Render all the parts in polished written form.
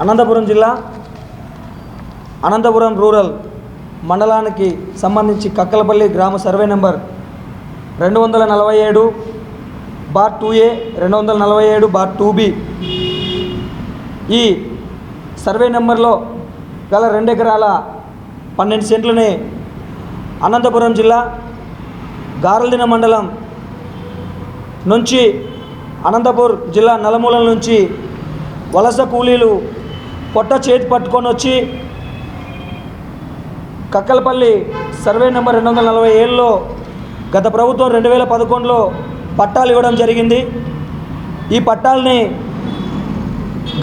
అనంతపురం జిల్లా అనంతపురం రూరల్ మండలానికి సంబంధించి కక్కలపల్లి గ్రామ సర్వే నెంబర్ 247/2A 247/2B ఈ సర్వే నెంబర్లో గల 2 ఎకరాల 12 సెంట్లని అనంతపురం జిల్లా గారల్దిన మండలం నుంచి అనంతపూర్ జిల్లా నలుమూలల నుంచి వలస కూలీలు పొట్ట చేతి పట్టుకొని వచ్చి కక్కలపల్లి సర్వే నెంబర్ 247లో గత ప్రభుత్వం 2011లో పట్టాలు ఇవ్వడం జరిగింది. ఈ పట్టాలని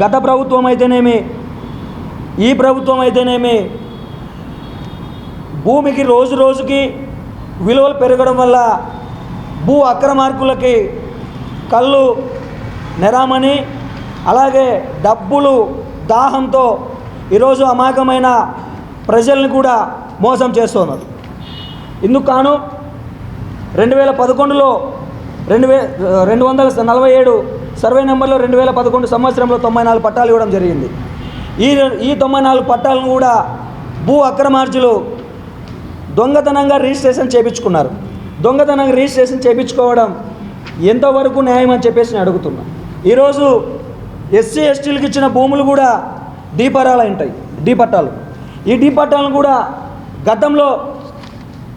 గత ప్రభుత్వం అయితేనేమి ఈ ప్రభుత్వం అయితేనేమి భూమికి రోజు రోజుకి విలువలు పెరగడం వల్ల భూ అక్రమార్కులకి కళ్ళు నెరామని అలాగే డబ్బులు దాహంతో ఈరోజు అమాయకమైన ప్రజల్ని కూడా మోసం చేస్తున్నారు. ఇందుకు కాను 2011లో 247 సర్వే నెంబర్లో 2011 సంవత్సరంలో 94 పట్టాలు ఇవ్వడం జరిగింది. ఈ 94 పట్టాలను కూడా భూ అక్రమార్జులు దొంగతనంగా రిజిస్ట్రేషన్ చేయించుకున్నారు. దొంగతనంగా రిజిస్ట్రేషన్ చేయించుకోవడం ఎంతవరకు న్యాయం అని చెప్పేసి నేను అడుగుతున్నా. ఈరోజు ఎస్సీ ఎస్టీలకు ఇచ్చిన భూములు కూడా డీపరాలు ఉంటాయి, డీ పట్టాలు. ఈ డీ పట్టాలను కూడా గతంలో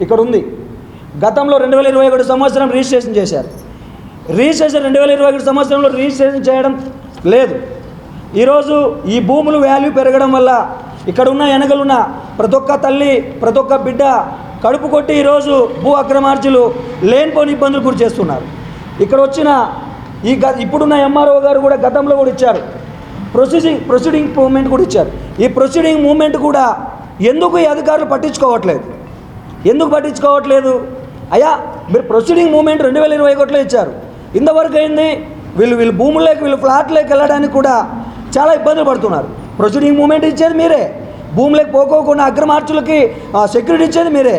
ఇక్కడ ఉంది, గతంలో 2021 సంవత్సరం రిజిస్ట్రేషన్ చేశారు. రిజిస్ట్రేషన్ 2021 సంవత్సరంలో రిజిస్ట్రేషన్ చేయడం లేదు. ఈరోజు ఈ భూములు వాల్యూ పెరగడం వల్ల ఇక్కడ ఉన్న వెనకలున్న ప్రతి ఒక్క తల్లి ప్రతి ఒక్క బిడ్డ కడుపు కొట్టి ఈరోజు భూ అక్రమార్జులు లేనిపోని ఇబ్బందులు గురి చేస్తున్నారు. ఇక్కడ వచ్చిన ఇప్పుడున్న ఎంఆర్ఓ గారు కూడా గతంలో కూడా ఇచ్చారు, ప్రొసీడింగ్ మూమెంట్ కూడా ఇచ్చారు. ఈ ప్రొసీడింగ్ మూమెంట్ కూడా ఎందుకు ఈ అధికారులు పట్టించుకోవట్లేదు? ఎందుకు పట్టించుకోవట్లేదు? అయ్యా మీరు ప్రొసీడింగ్ మూమెంట్ 2021లో ఇచ్చారు, ఇంతవరకు అయింది. వీళ్ళు భూముల్లోకి వీళ్ళు ఫ్లాట్లోకి వెళ్ళడానికి కూడా చాలా ఇబ్బందులు పడుతున్నారు. ప్రొసీడింగ్ మూమెంట్ ఇచ్చేది మీరే, భూములకు పోకోకుండా అక్రమార్చులకి సెక్యూరిటీ ఇచ్చేది మీరే.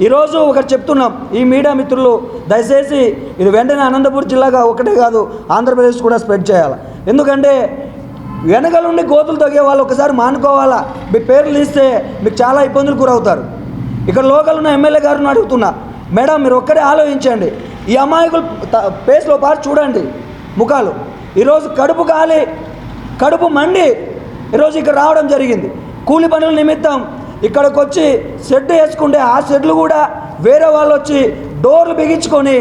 ఈరోజు ఒకటి చెప్తున్నాం, ఈ మీడియా మిత్రులు దయచేసి ఇది వెంటనే అనంతపురం జిల్లాగా ఒకటే కాదు ఆంధ్రప్రదేశ్ కూడా స్ప్రెడ్ చేయాలి. ఎందుకంటే వెనకలుండి గోతులు తగ్గే వాళ్ళు ఒకసారి మానుకోవాలా. మీ పేర్లు తీస్తే మీకు చాలా ఇబ్బందులు గురవుతారు. ఇక్కడ లోకల్ ఉన్న ఎమ్మెల్యే గారిని అడుగుతున్నా, మేడం మీరు ఒక్కడే ఆలోచించండి, ఈ అమాయకులు పేస్లో పాటు చూడండి ముఖాలు. ఈరోజు కడుపు కాలి కడుపు మండి ఈరోజు ఇక్కడ రావడం జరిగింది. కూలి పనుల నిమిత్తం ఇక్కడికి వచ్చి షెడ్ వేసుకుంటే ఆ షెడ్లు కూడా వేరే వాళ్ళు వచ్చి డోర్లు బిగించుకొని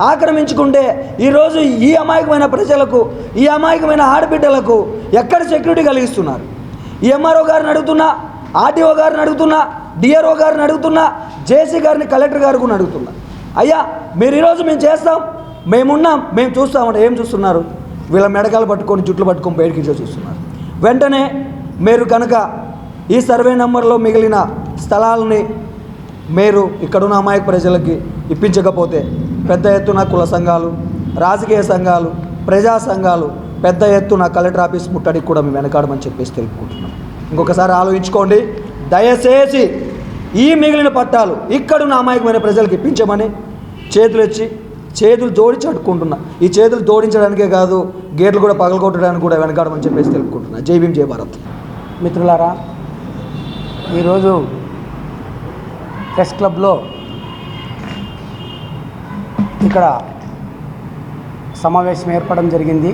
ఆక్రమించుకుంటే ఈరోజు ఈ అమాయకమైన ప్రజలకు ఈ అమాయకమైన ఆడబిడ్డలకు ఎక్కడ సెక్యూరిటీ కలిగిస్తున్నారు? ఈ ఎంఆర్ఓ గారిని అడుగుతున్నా, ఆర్టీఓ గారిని అడుగుతున్నా, డిఆర్ఓ గారిని అడుగుతున్నా, జేసీ గారిని కలెక్టర్ గారు కూడా అడుగుతున్నా. అయ్యా మీరు ఈరోజు మేము చేస్తాం, మేమున్నాం, మేము చూస్తామంటే ఏం చూస్తున్నారు? వీళ్ళ మెడకాలు పట్టుకొని జుట్లు పట్టుకొని బయటికి చూస్తున్నారు. వెంటనే మీరు కనుక ఈ సర్వే నెంబర్లో మిగిలిన స్థలాలని మీరు ఇక్కడున్న అమాయక ప్రజలకి ఇప్పించకపోతే పెద్ద ఎత్తున కుల సంఘాలు, రాజకీయ సంఘాలు, ప్రజా సంఘాలు పెద్ద ఎత్తున కలెక్టర్ ఆఫీస్ ముట్టడికి కూడా మేము వెనకాడమని చెప్పేసి తెలుపుకుంటున్నాం. ఇంకొకసారి ఆలోచించుకోండి, దయచేసి ఈ మిగిలిన పట్టాలు ఇక్కడున్న అమాయకమైన ప్రజలకు ఇప్పించమని చేతులు జోడించి అడుక్కుంటున్నా. ఈ చేతులు జోడించడానికే కాదు, గేట్లు కూడా పగలగొట్టడానికి కూడా వెనకాడమని చెప్పేసి తెలుపుకుంటున్నా. జై భీమ్, జై భారత్. మిత్రులారా, ఈరోజు ప్రెస్ క్లబ్లో ఇక్కడ సమావేశం ఏర్పడడం జరిగింది.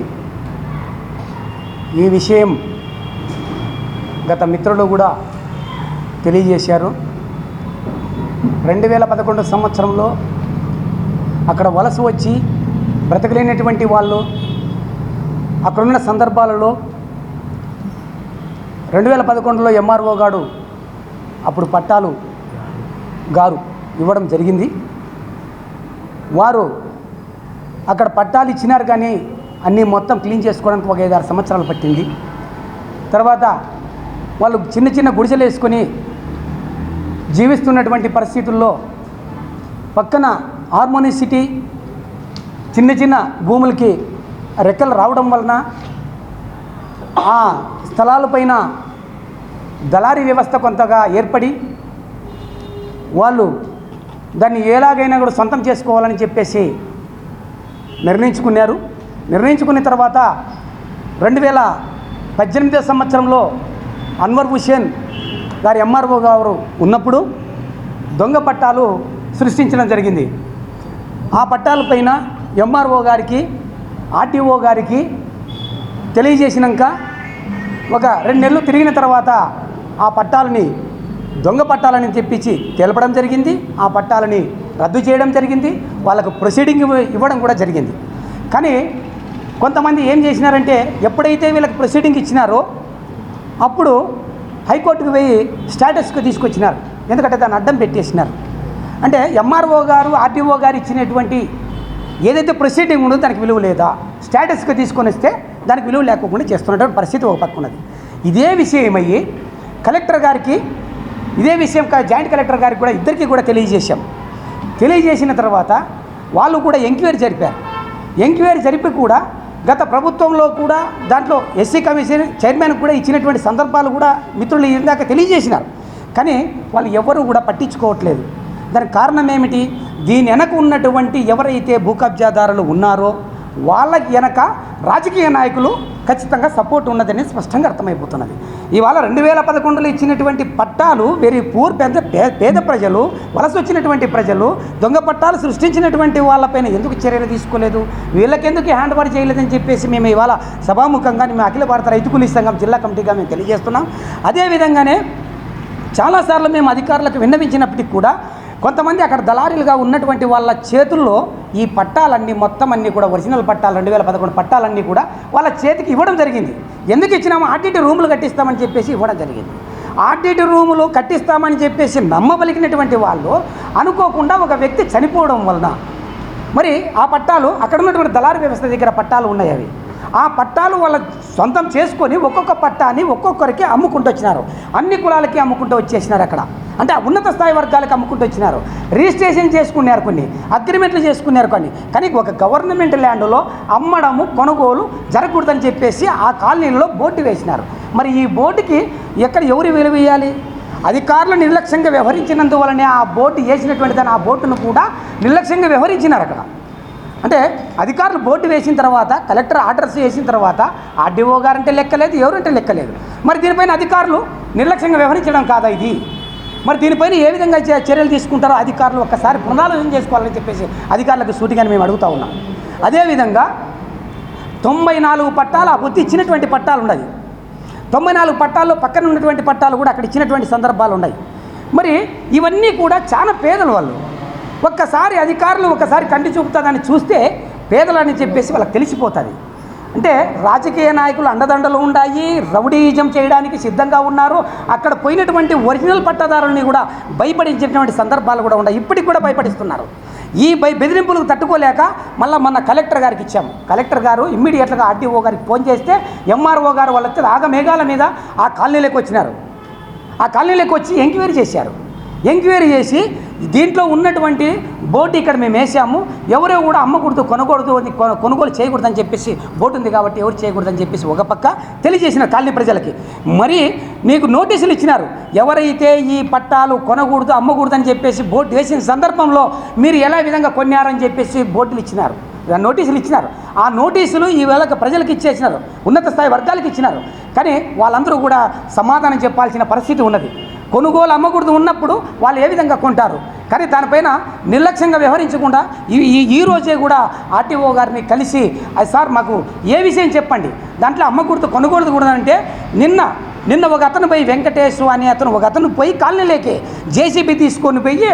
ఈ విషయం గత మిత్రులు కూడా తెలియజేశారు. 2011 సంవత్సరంలో అక్కడ వలస వచ్చి బ్రతకలేనటువంటి వాళ్ళు అక్కడున్న సందర్భాలలో 2011లో ఎంఆర్ఓ గారు అప్పుడు పట్టాలు గారు ఇవ్వడం జరిగింది. వారు అక్కడ పట్టాలు ఇచ్చినారు, కానీ అన్నీ మొత్తం క్లీన్ చేసుకోవడానికి ఒక 5-6 సంవత్సరాలు పట్టింది. తర్వాత వాళ్ళు చిన్న చిన్న గుడిసెలు వేసుకొని జీవిస్తున్నటువంటి పరిస్థితుల్లో పక్కన హార్మోనీ సిటీ చిన్న చిన్న భూములకి రెక్కలు రావడం వలన ఆ స్థలాలపైన దళారీ వ్యవస్థ కొంతగా ఏర్పడి వాళ్ళు దాన్ని ఎలాగైనా కూడా సొంతం చేసుకోవాలని చెప్పేసి నిర్ణయించుకున్నారు. నిర్ణయించుకున్న తర్వాత 18వ సంవత్సరంలో అన్వర్ హుసేన్ గారి ఎంఆర్ఓ గారు ఉన్నప్పుడు దొంగ పట్టాలు సృష్టించడం జరిగింది. ఆ పట్టాలపైన ఎంఆర్ఓ గారికి ఆర్టీఓ గారికి తెలియజేసినాక ఒక 2 నెలలు తిరిగిన తర్వాత ఆ పట్టాలని దొంగ పట్టాలని తెప్పించి తెలపడం జరిగింది. ఆ పట్టాలని రద్దు చేయడం జరిగింది. వాళ్ళకు ప్రొసీడింగ్ ఇవ్వడం కూడా జరిగింది. కానీ కొంతమంది ఏం చేసినారంటే ఎప్పుడైతే వీళ్ళకి ప్రొసీడింగ్ ఇచ్చినారో అప్పుడు హైకోర్టుకు పోయి స్టేటస్కు తీసుకొచ్చినారు. ఎందుకంటే దాన్ని అడ్డం పెట్టేసినారు. అంటే ఎంఆర్ఓ గారు ఆర్టీఓ గారు ఇచ్చినటువంటి ఏదైతే ప్రొసీడింగ్ ఉందో దానికి విలువ లేదా, స్టేటస్కి తీసుకొని వస్తే దానికి విలువ లేకుండా చేస్తున్నటువంటి పరిస్థితి ఒక పక్క ఉన్నది. ఇదే విషయమయ్యి కలెక్టర్ గారికి, ఇదే విషయం జాయింట్ కలెక్టర్ గారికి కూడా ఇద్దరికీ కూడా తెలియజేశాం. తెలియజేసిన తర్వాత వాళ్ళు కూడా ఎంక్వైరీ జరిపారు. ఎంక్వైరీ జరిపి కూడా గత ప్రభుత్వంలో కూడా దాంట్లో ఎస్సీ కమిషన్ చైర్మన్ కూడా ఇచ్చినటువంటి సందర్భాలు కూడా మిత్రులు ఇందాక తెలియజేసినారు. కానీ వాళ్ళు ఎవరు కూడా పట్టించుకోవట్లేదు. దానికి కారణం ఏమిటి? దీని వెనక ఉన్నటువంటి ఎవరైతే భూ కబ్జాదారులు ఉన్నారో వాళ్ళ వెనక రాజకీయ నాయకులు ఖచ్చితంగా సపోర్ట్ ఉన్నదని స్పష్టంగా అర్థమైపోతున్నది. ఇవాళ 2011లో ఇచ్చినటువంటి పట్టాలు వెరీ పూర్ పేద ప్రజలు, వలస వచ్చినటువంటి ప్రజలు దొంగ పట్టాలు సృష్టించినటువంటి వాళ్ళపైన ఎందుకు చర్యలు తీసుకోలేదు, వీళ్ళకెందుకు హ్యాండ్ ఓవర్ చేయలేదని చెప్పేసి మేము ఇవాళ సభాముఖంగా మేము అఖిల భారత రైతు కూలీ సంఘం జిల్లా కమిటీగా మేము తెలియజేస్తున్నాం. అదేవిధంగానే చాలాసార్లు మేము అధికారులకు విన్నవించినప్పటికీ కూడా కొంతమంది అక్కడ దళారీలుగా ఉన్నటువంటి వాళ్ళ చేతుల్లో ఈ పట్టాలన్నీ మొత్తం అన్నీ కూడా ఒరిజినల్ పట్టాలు 2011 పట్టాలన్నీ కూడా వాళ్ళ చేతికి ఇవ్వడం జరిగింది. ఎందుకు ఇచ్చినాము? ఆర్టీటీ రూములు కట్టిస్తామని చెప్పేసి ఇవ్వడం జరిగింది. ఆర్టీటీ రూములు కట్టిస్తామని చెప్పేసి నమ్మబలికినటువంటి వాళ్ళు అనుకోకుండా ఒక వ్యక్తి చనిపోవడం వలన మరి ఆ పట్టాలు అక్కడ ఉన్నటువంటి దళారీ వ్యవస్థ దగ్గర పట్టాలు ఉన్నాయి. అవి ఆ పట్టాలు వాళ్ళ సొంతం చేసుకొని ఒక్కొక్క పట్టాన్ని ఒక్కొక్కరికి అమ్ముకుంటూ వచ్చినారు. అన్ని కులాలకి అమ్ముకుంటూ వచ్చేసినారు. అక్కడ అంటే ఉన్నత స్థాయి వర్గాలకు అమ్ముకుంటూ వచ్చినారు. రిజిస్ట్రేషన్ చేసుకున్నారు, కొన్ని అగ్రిమెంట్లు చేసుకున్నారు కొన్ని. కానీ ఒక గవర్నమెంట్ ల్యాండ్లో అమ్మడము కొనుగోలు జరగకూడదని చెప్పేసి ఆ కాలనీలో బోర్డు వేసినారు. మరి ఈ బోర్డుకి ఎవరు విలువ ఇవ్వాలి? అధికారులు నిర్లక్ష్యంగా వ్యవహరించినందువలనే ఆ బోర్డు వేసినటువంటి దాన్ని ఆ బోర్డును కూడా నిర్లక్ష్యంగా వ్యవహరించినారు. అక్కడ అంటే అధికారులు బోర్డు వేసిన తర్వాత, కలెక్టర్ ఆర్డర్స్ వేసిన తర్వాత ఆర్డీఓ గారంటే లెక్కలేదు, ఎవరంటే లెక్కలేదు. మరి దీనిపైన అధికారులు నిర్లక్ష్యంగా వ్యవహరించడం కాదా ఇది? మరి దీనిపైన ఏ విధంగా చర్యలు తీసుకుంటారో అధికారులు ఒక్కసారి పునరాలోచన చేసుకోవాలని చెప్పేసి అధికారులకు సూటిగానే మేము అడుగుతూ ఉన్నాం. అదేవిధంగా 94 పట్టాలు ఆ బుద్ధి ఇచ్చినటువంటి పట్టాలు ఉన్నాయి. 94 పట్టాల్లో పక్కన ఉన్నటువంటి పట్టాలు కూడా అక్కడ ఇచ్చినటువంటి సందర్భాలు ఉన్నాయి. మరి ఇవన్నీ కూడా చాలా పేదలు వాళ్ళు. ఒక్కసారి అధికారులు ఒకసారి కంటి చూపుతుందని చూస్తే పేదలని చెప్పేసి వాళ్ళకి తెలిసిపోతుంది. అంటే రాజకీయ నాయకులు అండదండలు ఉన్నాయి, రౌడీయిజం చేయడానికి సిద్ధంగా ఉన్నారు. అక్కడ పోయినటువంటి ఒరిజినల్ పట్టాదారుల్ని కూడా భయపడించేటువంటి సందర్భాలు కూడా ఉన్నాయి. ఇప్పటికి కూడా భయపడిస్తున్నారు. ఈ బెదిరింపులకు తట్టుకోలేక మళ్ళీ మొన్న కలెక్టర్ గారికి ఇచ్చాము. కలెక్టర్ గారు ఇమ్మీడియట్గా ఆర్టీఓ గారికి ఫోన్ చేస్తే ఎంఆర్ఓ గారు వాళ్ళ ఆగమేఘాల మీద ఆ కాలనీలోకి వచ్చినారు. ఆ కాలనీలోకి వచ్చి ఎంక్వైరీ చేశారు. ఎంక్వైరీ చేసి దీంట్లో ఉన్నటువంటి బోర్డు ఇక్కడ మేము వేసాము, ఎవరో కూడా అమ్మకూడదు, కొనుగోలు చేయకూడదని చెప్పేసి బోర్డు ఉంది కాబట్టి ఎవరు చేయకూడదని చెప్పేసి ఒక పక్క తెలియజేసిన కాలనీ ప్రజలకి. మరి మీకు నోటీసులు ఇచ్చినారు. ఎవరైతే ఈ పట్టాలు కొనకూడదు, అమ్మకూడదని చెప్పేసి బోర్డు వేసిన సందర్భంలో మీరు ఎలా విధంగా కొన్నారని చెప్పేసి బోర్డులు ఇచ్చినారు, నోటీసులు ఇచ్చినారు. ఆ నోటీసులు ఈవేళ ప్రజలకు ఇచ్చేసినారు, ఉన్నత స్థాయి వర్గాలకు ఇచ్చినారు. కానీ వాళ్ళందరూ కూడా సమాధానం చెప్పాల్సిన పరిస్థితి ఉన్నది. కొనుగోలు అమ్మకూడదు ఉన్నప్పుడు వాళ్ళు ఏ విధంగా కొంటారు? కానీ దానిపైన నిర్లక్ష్యంగా వ్యవహరించకుండా ఈ రోజే కూడా ఆర్టీఓ గారిని కలిసి అది సార్ మాకు ఏ విషయం చెప్పండి, దాంట్లో అమ్మకూడదు కొనుగోలు కూడా అంటే నిన్న ఒక అతను పోయి వెంకటేశ్వర అని ఒక అతను పోయి కాలనీలోకి జేసీబీ తీసుకొని పోయి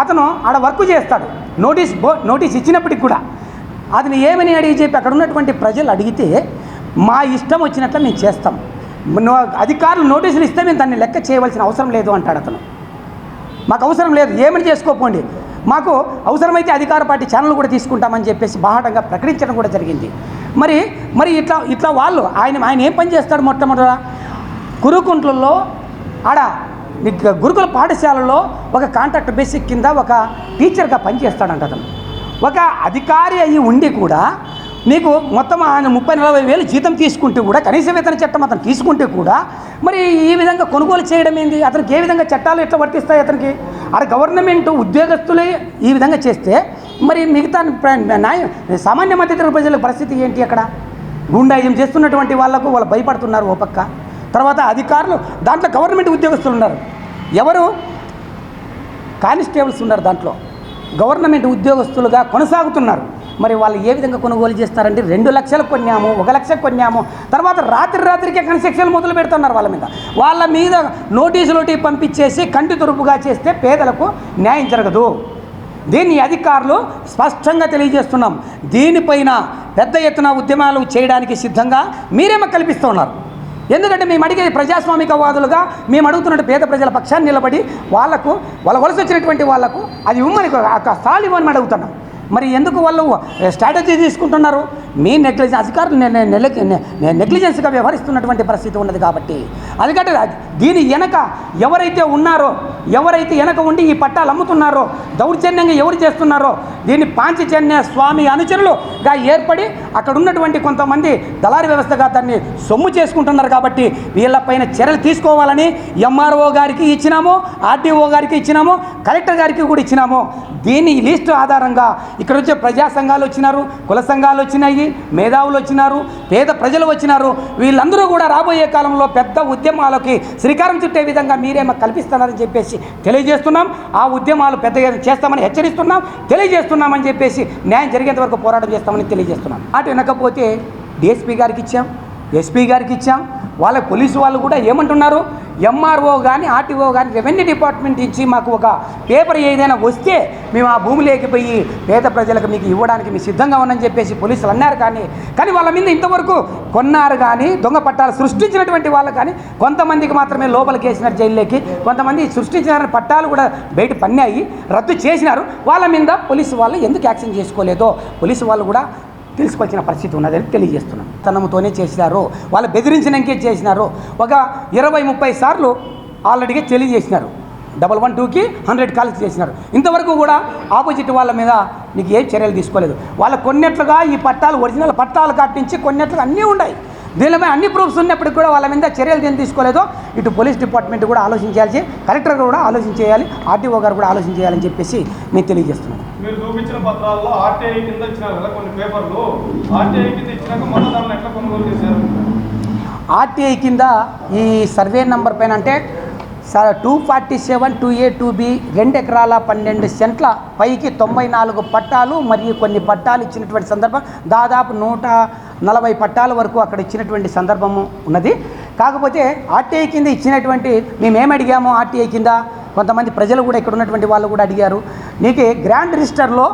అతను ఆడ వర్క్ చేస్తాడు. నోటీస్ ఇచ్చినప్పటికి కూడా అతను ఏమని అడిగి చెప్పి అక్కడ ఉన్నటువంటి ప్రజలు అడిగితే మా ఇష్టం వచ్చినట్లు మేము చేస్తాం, అధికారులు నోటీసులు ఇస్తే మేము దాన్ని లెక్క చేయవలసిన అవసరం లేదు అంటాడు అతను. మాకు అవసరం లేదు, ఏమని చేసుకోపోండి, మాకు అవసరమైతే అధికార పార్టీ ఛానల్ కూడా తీసుకుంటామని చెప్పేసి బాహాటంగా ప్రకటించడం కూడా జరిగింది. మరి ఇట్లా వాళ్ళు ఆయన ఏం పని చేస్తాడు? మొట్టమొదట కురుకుంట్లలో ఆడ గురుకుల పాఠశాలలో ఒక కాంట్రాక్ట్ బేసిక్ కింద ఒక టీచర్గా పనిచేస్తాడంట అతను. ఒక అధికారి అయ్యి ఉండి కూడా నీకు మొత్తం ఆయన 30-40 వేలు జీతం తీసుకుంటూ కూడా, కనీస వేతన చట్టం అతను తీసుకుంటే కూడా మరి ఈ విధంగా కొనుగోలు చేయడం ఏంది? అతనికి ఏ విధంగా చట్టాలు ఎట్లా వర్తిస్తాయి? అతనికి గవర్నమెంట్ ఉద్యోగస్తులే ఈ విధంగా చేస్తే మరి మిగతా సామాన్య మధ్యతరగతి ప్రజల పరిస్థితి ఏంటి? అక్కడ గుండాయిజం చేస్తున్నటువంటి వాళ్ళకు వాళ్ళు భయపడుతున్నారు ఓ పక్క. తర్వాత అధికారులు దాంట్లో గవర్నమెంట్ ఉద్యోగస్తులు ఉన్నారు, ఎవరు కానిస్టేబుల్స్ ఉన్నారు, దాంట్లో గవర్నమెంట్ ఉద్యోగస్తులుగా కొనసాగుతున్నారు. మరి వాళ్ళు ఏ విధంగా కొనుగోలు చేస్తారంటే 2 లక్షలు కొన్నాము, 1 లక్ష కొన్నాము, తర్వాత రాత్రికే కన్స్ట్రక్షన్ మొదలు పెడుతున్నారు. వాళ్ళ మీద నోటీసులు పంపించేసి కంటి తురుపుగా చేస్తే పేదలకు న్యాయం జరగదు. దీన్ని అధికారులు స్పష్టంగా తెలియజేస్తున్నాం. దీనిపైన పెద్ద ఎత్తున ఉద్యమాలు చేయడానికి సిద్ధంగా మీరేమో కల్పిస్తూ ఉన్నారు. ఎందుకంటే మేము అడిగేది ప్రజాస్వామికవాదులుగా మేము అడుగుతున్నట్టు పేద ప్రజల పక్షాన్ని నిలబడి వాళ్ళకు వలస వచ్చినటువంటి వాళ్ళకు అది ఇవ్వమని స్థాయి ఇవ్వమని అడుగుతున్నాం. మరి ఎందుకు వాళ్ళు స్ట్రాటజీ తీసుకుంటున్నారు? మీ నెగ్లిజెన్స్ అధికారులు నెగ్లిజెన్స్గా వ్యవహరిస్తున్నటువంటి పరిస్థితి ఉన్నది. కాబట్టి అందుకంటే దీని వెనక ఎవరైతే ఉన్నారో, ఎవరైతే వెనక ఉండి ఈ పట్టాలు అమ్ముతున్నారో, దౌర్జన్యంగా ఎవరు చేస్తున్నారో, దీన్ని పాంచజన్య స్వామి అనుచరులుగా ఏర్పడి అక్కడ ఉన్నటువంటి కొంతమంది దళారీ వ్యవస్థగా దాన్ని సొమ్ము చేసుకుంటున్నారు. కాబట్టి వీళ్ళపైన చర్యలు తీసుకోవాలని ఎంఆర్ఓ గారికి ఇచ్చినాము, ఆర్టీఓ గారికి ఇచ్చినాము, కలెక్టర్ గారికి కూడా ఇచ్చినాము. దీని లిస్టు ఆధారంగా ఇక్కడ వచ్చే ప్రజా సంఘాలు వచ్చినారు, కుల సంఘాలు వచ్చినాయి, మేధావులు వచ్చినారు, పేద ప్రజలు వచ్చినారు. వీళ్ళందరూ కూడా రాబోయే కాలంలో పెద్ద ఉద్యమాలకి శ్రీకారం చుట్టే విధంగా మీరేమో కల్పిస్తున్నారని చెప్పేసి తెలియజేస్తున్నాం. ఆ ఉద్యమాలు పెద్దగా చేస్తామని హెచ్చరిస్తున్నాం, తెలియజేస్తున్నామని చెప్పేసి న్యాయం జరిగేంత వరకు పోరాటం చేస్తామని తెలియజేస్తున్నాం. అటు వినకపోతే డిఎస్పీ గారికి ఇచ్చాం, ఎస్పీ గారికి ఇచ్చాం. వాళ్ళ పోలీసు వాళ్ళు కూడా ఏమంటున్నారు, ఎంఆర్ఓ కానీ ఆర్టీఓ కానీ రెవెన్యూ డిపార్ట్మెంట్ ఇచ్చి మాకు ఒక పేపర్ ఏదైనా వస్తే మేము ఆ భూమిలోకి పోయి పేద ప్రజలకు మీకు ఇవ్వడానికి మేము సిద్ధంగా ఉన్నామని చెప్పేసి పోలీసులు అన్నారు. కానీ వాళ్ళ మీద ఇంతవరకు కొన్నారు కానీ దొంగ పట్టాలు సృష్టించినటువంటి వాళ్ళు కానీ కొంతమందికి మాత్రమే లోపలికి వేసినారు జైల్లోకి, కొంతమంది సృష్టించిన పట్టాలు కూడా బయట పన్నాయి, రద్దు చేసినారు. వాళ్ళ మీద పోలీసు వాళ్ళు ఎందుకు యాక్షన్ చేసుకోలేదో పోలీసు వాళ్ళు కూడా తెలుసుకోవాల్సిన పరిస్థితి ఉన్నదని తెలియజేస్తున్నాం. తనంతోనే చేసినారు, వాళ్ళు బెదిరించినాకే చేసినారు. ఒక 20-30 సార్లు ఆల్రెడీగా తెలియజేసినారు. 112కి 100 కాల్స్ చేసినారు. ఇంతవరకు కూడా ఆపోజిట్ వాళ్ళ మీద నీకు ఏ చర్యలు తీసుకోలేదు. వాళ్ళు కొన్నట్లుగా ఈ పట్టాలు ఒరిజినల్ పట్టాలు కట్టించి కొన్నట్లుగా అన్నీ ఉన్నాయి. దీనిపై అన్ని ప్రూఫ్స్ ఉన్నప్పటికీ కూడా వాళ్ళ మీద చర్యలు దేని తీసుకోలేదో ఇటు పోలీస్ డిపార్ట్మెంట్ కూడా ఆలోచించాల్సి, కలెక్టర్ కూడా ఆలోచించేయాలి, ఆర్టీఓ గారు కూడా ఆలోచించేయాలని చెప్పేసి నేను తెలియజేస్తున్నాను. మీరు చూపించిన పత్రాల్లో ఆర్టీఐ కింద ఇచ్చినారు కదా కొన్ని పేపర్లు, ఆర్టీఐ కింద ఇచ్చినాక మొన్న దాన్ని ఎట్లా కొనుగోలు చేశారు? ఆర్టీఐ కింద ఈ సర్వే నెంబర్ పైన అంటే 247 2A 2B 2 ఎకరాల 12 సెంట్ల పైకి 94 పట్టాలు మరియు కొన్ని పట్టాలు ఇచ్చినటువంటి సందర్భం, దాదాపు 140 పట్టాల వరకు అక్కడ ఇచ్చినటువంటి సందర్భము ఉన్నది. కాకపోతే ఆర్టీఐ కింద ఇచ్చినటువంటి మేమేమి అడిగామో, ఆర్టీఐ కింద కొంతమంది ప్రజలు కూడా ఇక్కడ ఉన్నటువంటి వాళ్ళు కూడా అడిగారు, నీకు గ్రాండ్ రిజిస్టర్లో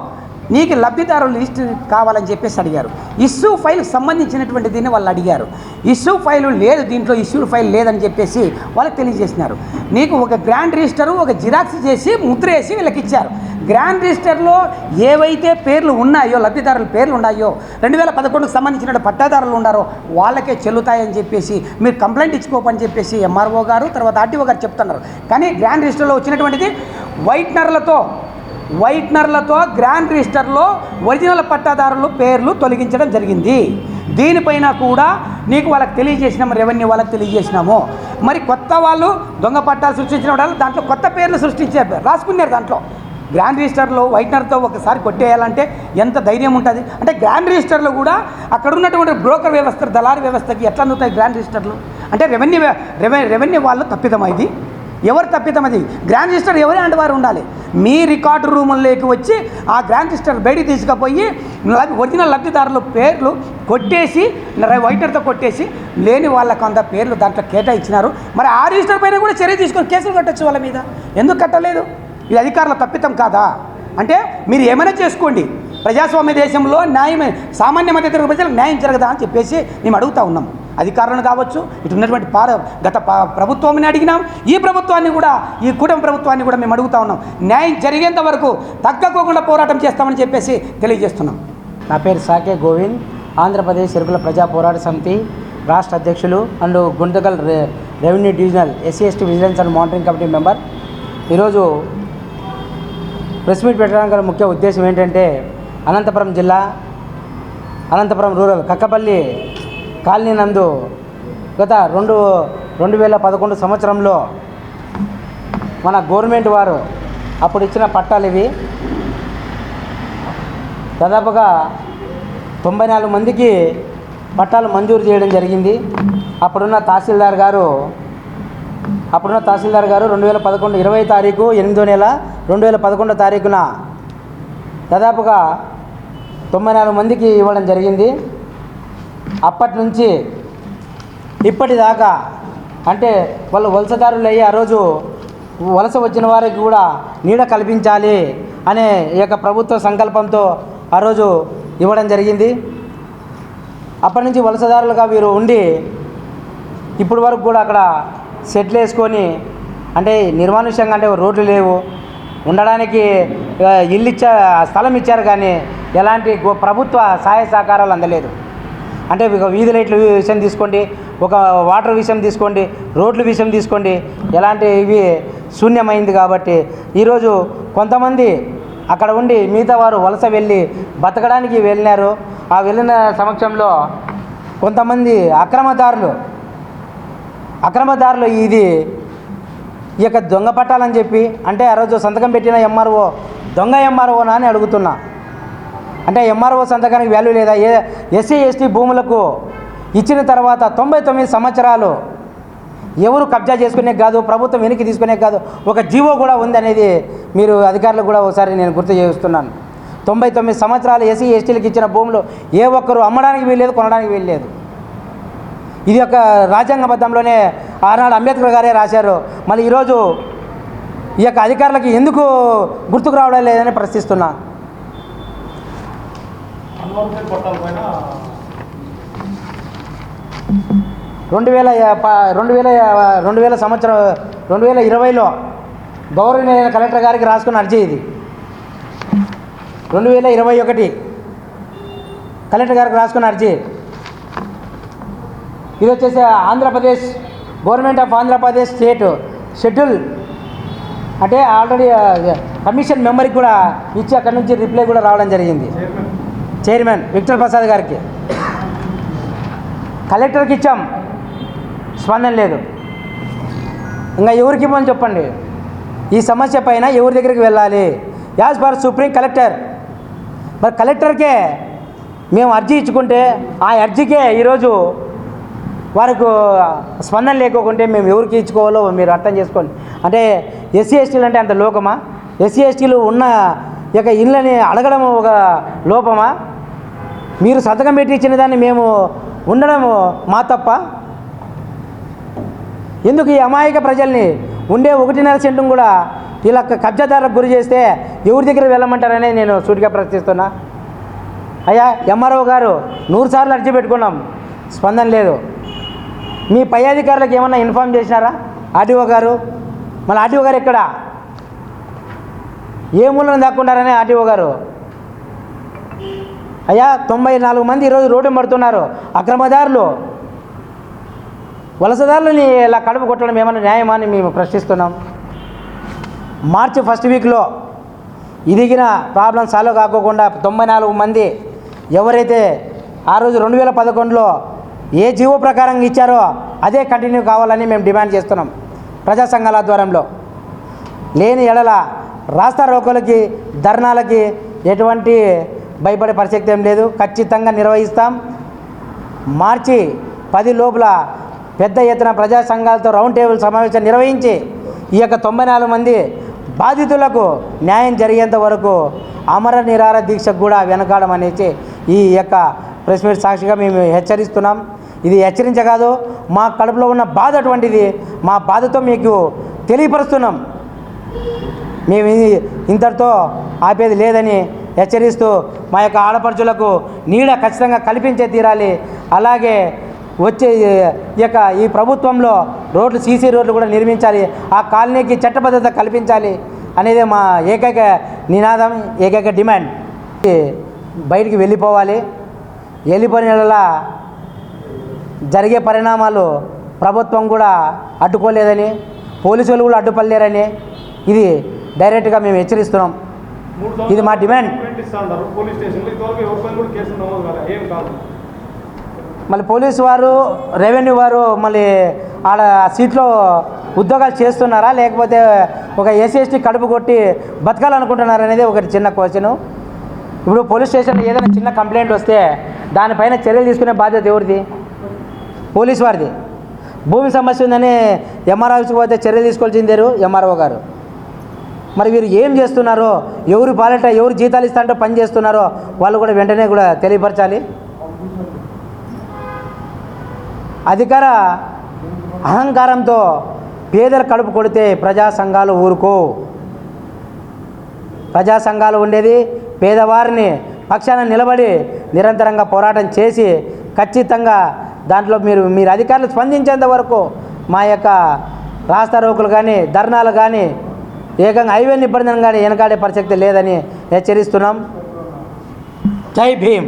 నీకు లబ్ధిదారుల లిస్ట్ కావాలని చెప్పేసి అడిగారు. ఇష్యూ ఫైల్కి సంబంధించినటువంటి దీన్ని వాళ్ళు అడిగారు. ఇష్యూ ఫైల్ లేదు, దీంట్లో ఇష్యూ ఫైల్ లేదని చెప్పేసి వాళ్ళకి తెలియజేసినారు. నీకు ఒక గ్రాండ్ రిజిస్టరు ఒక జిరాక్స్ చేసి ముద్ర వేసి వీళ్ళకి ఇచ్చారు. గ్రాండ్ రిజిస్టర్లో ఏవైతే పేర్లు ఉన్నాయో, లబ్ధిదారుల పేర్లు ఉన్నాయో, 2011కు సంబంధించిన పట్టాదారులు ఉన్నారో వాళ్ళకే చెల్లుతాయని చెప్పేసి మీరు కంప్లైంట్ ఇచ్చుకోపని చెప్పేసి ఎంఆర్ఓ గారు తర్వాత ఆర్టీఓ గారు చెప్తున్నారు. కానీ గ్రాండ్ రిజిస్టర్లో వచ్చినటువంటిది వైట్నర్లతో గ్రాండ్ రిజిస్టర్లో ఒరిజినల్ పట్టాదారుల పేర్లు తొలగించడం జరిగింది. దీనిపైన కూడా నీకు వాళ్ళకి తెలియజేసినాము, రెవెన్యూ వాళ్ళకి తెలియజేసినాము. మరి కొత్త వాళ్ళు దొంగ పట్టాలు సృష్టించిన వాళ్ళు దాంట్లో కొత్త పేర్లు రాసుకున్నారు. దాంట్లో గ్రాండ్ రిజిస్టర్లో వైట్నర్తో ఒకసారి కొట్టేయాలంటే ఎంత ధైర్యం ఉంటుంది అంటే, గ్రాండ్ రిజిస్టర్లో కూడా అక్కడ ఉన్నటువంటి బ్రోకర్ వ్యవస్థ, దళారీ వ్యవస్థకి ఎట్లా అందుతాయి గ్రాండ్ రిజిస్టర్లు అంటే? రెవెన్యూ వాళ్ళు తప్పిదం. ఇది ఎవరు తప్పిదం? అది గ్రాండ్ రిజిస్టర్ ఎవరే అంటే వారు ఉండాలి. మీ రికార్డు రూముల్లోకి వచ్చి ఆ గ్రాండ్ రిజిస్టర్ బయటికి తీసుకుపోయి ఒరిజినల్ లబ్ధిదారుల పేర్లు కొట్టేసి, వైటర్తో కొట్టేసి లేని వాళ్ళకు అంత పేర్లు దాంట్లో కేటాయించినారు. మరి ఆ రిజిస్టర్ పైన కూడా చర్య తీసుకొని కేసులు కట్టచ్చు వాళ్ళ మీద. ఎందుకు కట్టలేదు? ఇది అధికారుల తప్పిదం కాదా? అంటే మీరు ఏమైనా చేసుకోండి, ప్రజాస్వామ్య దేశంలో న్యాయమే, సామాన్య మధ్యతరగతి ప్రజలకు న్యాయం జరగదా అని చెప్పేసి మేము అడుగుతూ ఉన్నాం. అధికారులను కావచ్చు, ఇటు ఉన్నటువంటి గత ప్రభుత్వాన్ని అడిగినాం, ఈ ప్రభుత్వాన్ని కూడా, ఈ కూటమి ప్రభుత్వాన్ని కూడా మేము అడుగుతూ ఉన్నాం. న్యాయం జరిగేంత వరకు తగ్గకోకుండా పోరాటం చేస్తామని చెప్పేసి తెలియజేస్తున్నాం. నా పేరు సాకే గోవింద్, ఆంధ్రప్రదేశ్ ఎరుకుల ప్రజా పోరాట సమితి రాష్ట్ర అధ్యక్షులు and Guntakal revenue divisional SC/ST vigilance and monitoring committee member. ఈరోజు ప్రెస్ మీట్ పెట్టడానికి గల ముఖ్య ఉద్దేశం ఏంటంటే, అనంతపురం జిల్లా అనంతపురం రూరల్ కక్కపల్లి కాలనీ నందు గత 2011 సంవత్సరంలో మన గవర్నమెంట్ వారు అప్పుడు ఇచ్చిన పట్టాలు ఇవి. దాదాపుగా 94 మందికి పట్టాలు మంజూరు చేయడం జరిగింది. అప్పుడున్న తహసీల్దార్ గారు 2011 20 తారీఖు 8వ నెల 2011 తారీఖున దాదాపుగా 94 మందికి ఇవ్వడం జరిగింది. అప్పటి నుంచి ఇప్పటిదాకా అంటే వాళ్ళు వలసదారులు అయ్యి ఆ రోజు వలస వచ్చిన వారికి కూడా నీడ కల్పించాలి అనే ఈ యొక్క ప్రభుత్వ సంకల్పంతో ఆ రోజు ఇవ్వడం జరిగింది. అప్పటి నుంచి వలసదారులుగా వీరు ఉండి ఇప్పటి వరకు కూడా అక్కడ సెటిల్ వేసుకొని అంటే నిర్మానుష్యంగా అంటే రోడ్లు లేవు, ఉండడానికి ఇల్లు స్థలం ఇచ్చారు కానీ ఎలాంటి ప్రభుత్వ సహాయ సహకారాలు అందలేదు. అంటే ఒక వీధి లైట్ల విషయం తీసుకోండి, ఒక వాటర్ విషయం తీసుకోండి, రోడ్ల విషయం తీసుకోండి, ఎలాంటి ఇవి శూన్యమైంది. కాబట్టి ఈరోజు కొంతమంది అక్కడ ఉండి మిగతా వారు వలస వెళ్ళి బతకడానికి వెళ్ళినారు. ఆ వెళ్ళిన సమక్షంలో కొంతమంది అక్రమదారులు ఈ యొక్క దొంగ పట్టాలని చెప్పి అంటే ఆ రోజు సంతకం పెట్టిన ఎంఆర్ఓ దొంగ ఎంఆర్ఓనా అని అడుగుతున్నా. అంటే ఎంఆర్ఓ సంతకానికి వాల్యూ లేదా? ఎస్సీ ఎస్టీ భూములకు ఇచ్చిన తర్వాత 99 సంవత్సరాలు ఎవరు కబ్జా చేసుకునే కాదు, ప్రభుత్వం వెనక్కి తీసుకునే కాదు, ఒక జీవో కూడా ఉంది అనేది మీరు అధికారులకు కూడా ఒకసారి నేను గుర్తు చేస్తున్నాను. 99 సంవత్సరాలు ఎస్సీ ఎస్టీలకు ఇచ్చిన భూములు ఏ ఒక్కరు అమ్మడానికి వీల్లేదు, కొనడానికి వీల్లేదు. ఇది ఒక రాజ్యాంగబద్ధంలోనే ఆనాడు అంబేద్కర్ గారే రాశారు. మళ్ళీ ఈరోజు ఈ యొక్క అధికారులకి ఎందుకు గుర్తుకు రావడం లేదని ప్రశ్నిస్తున్నా. అన్వాంటెడ్ పట్టాల పైన 2020 సంవత్సరం 2020లో గౌరవనీయ కలెక్టర్ గారికి రాసుకున్న అర్జీ ఇది. 2021 కలెక్టర్ గారికి రాసుకున్న అర్జీ. ఇది వచ్చేసి Andhra Pradesh government of Andhra Pradesh state schedule అంటే ఆల్రెడీ కమిషన్ మెంబర్కి కూడా ఇచ్చి అక్కడి నుంచి రిప్లై కూడా రావడం జరిగింది. చైర్మన్ విక్టర్ ప్రసాద్ గారికి కలెక్టర్కి ఇచ్చాం, స్పందన లేదు. ఇంకా ఎవరికి ఇవ్వమని చెప్పండి. ఈ సమస్య పైన ఎవరి దగ్గరికి వెళ్ళాలి? As per supreme collector. మరి కలెక్టర్కే మేము అర్జీ ఇచ్చుకుంటే ఆ అర్జీకే ఈరోజు వారికి స్పందన లేకోకుంటే మేము ఎవరికి ఇచ్చుకోవాలో మీరు అర్థం చేసుకోండి. అంటే ఎస్సీ ఎస్టీలు అంటే అంత లోకమా? ఎస్సీ ఎస్టీలు ఉన్న యొక్క ఇళ్ళని అడగడం ఒక లోపమా? మీరు సంతకం పెట్టి ఇచ్చిన దాన్ని మేము ఉండడం మా తప్ప? ఎందుకు ఈ అమాయక ప్రజల్ని ఉండే 1.5 సెంటు కూడా ఇలా కబ్జాదారులకు గురి చేస్తే ఎవరి దగ్గర వెళ్ళమంటారనే నేను సూటిగా ప్రశ్నిస్తున్నా. అయ్యా ఎంఆర్ఓ గారు 100 సార్లు అర్జీ పెట్టుకున్నాం, స్పందన లేదు. మీ పై అధికారులకు ఏమన్నా ఇన్ఫామ్ చేసినారా? ఆర్టీఓ గారు, మళ్ళీ ఆర్టీఓ గారు ఎక్కడ? ఏ మూలన దాక్కుంటారనే ఆర్టీఓ గారు. అయ్యా 94 మంది ఈరోజు రోడ్డు పడుతున్నారు. అక్రమదారులు, వలసదారులని ఇలా కడుపు కొట్టడం ఏమన్నా న్యాయమా అని మేము ప్రశ్నిస్తున్నాం. మార్చి 1st వీక్లో ఇదిగిన ప్రాబ్లం సాల్వ్ కాకోకుండా 94 మంది ఎవరైతే ఆ రోజు 2011లో ఏ జీవో ప్రకారం ఇచ్చారో అదే కంటిన్యూ కావాలని మేము డిమాండ్ చేస్తున్నాం ప్రజా సంఘాల ఆధ్వర్యంలో. లేని ఎడల రాస్తా రోకోలకి, ధర్నాలకి ఎటువంటి భయపడే పరిస్థితి ఏం లేదు, ఖచ్చితంగా నిర్వహిస్తాం. మార్చి 10 లోపల పెద్ద ఎత్తున ప్రజా సంఘాలతో రౌండ్ టేబుల్ సమావేశం నిర్వహించి ఈ యొక్క 94 మంది బాధితులకు న్యాయం జరిగేంత వరకు అమర నిరాహార దీక్షకు కూడా వెనకాడం అనేసి ఈ యొక్క ప్రెస్ మీట్ సాక్షిగా మేము హెచ్చరిస్తున్నాం. ఇది హెచ్చరించకాదు, మా కడుపులో ఉన్న బాధ అటువంటిది. మా బాధతో మీకు తెలియపరుస్తున్నాం. మేము ఇంతటితో ఆపేది లేదని హెచ్చరిస్తూ మా యొక్క ఆడపడుచులకు నీడ ఖచ్చితంగా కల్పించే తీరాలి. అలాగే వచ్చే ఈ ప్రభుత్వంలో రోడ్లు, సీసీ రోడ్లు కూడా నిర్మించాలి. ఆ కాలనీకి చట్టబద్ధత కల్పించాలి అనేది మా ఏకైక నినాదం, ఏకైక డిమాండ్. బయటికి వెళ్ళిపోవాలి. వెళ్ళిపోయిన జరిగే పరిణామాలు ప్రభుత్వం కూడా అడ్డుకోలేదని, పోలీసులు కూడా అడ్డుపడలేరని ఇది డైరెక్ట్గా మేము హెచ్చరిస్తున్నాం. ఇది మా డిమాండ్. పోలీస్ స్టేషన్లో ఇంతవరకు ఎవరిపైన కూడా కేసులు నమోదు కాలేదు. ఏం కాదు. మళ్ళీ పోలీసు వారు, రెవెన్యూ వారు మళ్ళీ ఆడ సీట్లో ఉద్యోగాలు చేస్తున్నారా, లేకపోతే ఒక ఎస్సీ ఎస్టీ కడుపు కొట్టి బతకాలనుకుంటున్నారా అనేది ఒకటి చిన్న క్వశ్చను. ఇప్పుడు పోలీస్ స్టేషన్లో ఏదైనా చిన్న కంప్లైంట్ వస్తే దానిపైన చర్యలు తీసుకునే బాధ్యత ఎవరిది? పోలీస్ వారిది. భూమి సమస్య ఉందని ఎంఆర్ఓ ఆఫీస్కి పోతే చర్యలు తీసుకోవాల్సిందేరు ఎంఆర్ఓ గారు. మరి వీరు ఏం చేస్తున్నారో, ఎవరు పాలట ఎవరు జీతాలు ఇస్తాంటో పని చేస్తున్నారో వాళ్ళు కూడా వెంటనే కూడా తెలియపరచాలి. అధికార అహంకారంతో పేదల కడుపు కొడితే ప్రజా సంఘాలు ఊరుకో. ప్రజా సంఘాలు ఉండేది పేదవారిని పక్షాన నిలబడి నిరంతరంగా పోరాటం చేసి ఖచ్చితంగా దాంట్లో మీరు అధికారులు స్పందించేంత వరకు మా యొక్క రాస్తారోకులు కానీ ధర్నాలు కానీ ఏకంగా హైవే నిబంధనలు కానీ వెనకాడే పరిస్థితి లేదని హెచ్చరిస్తున్నాం. జై భీమ్.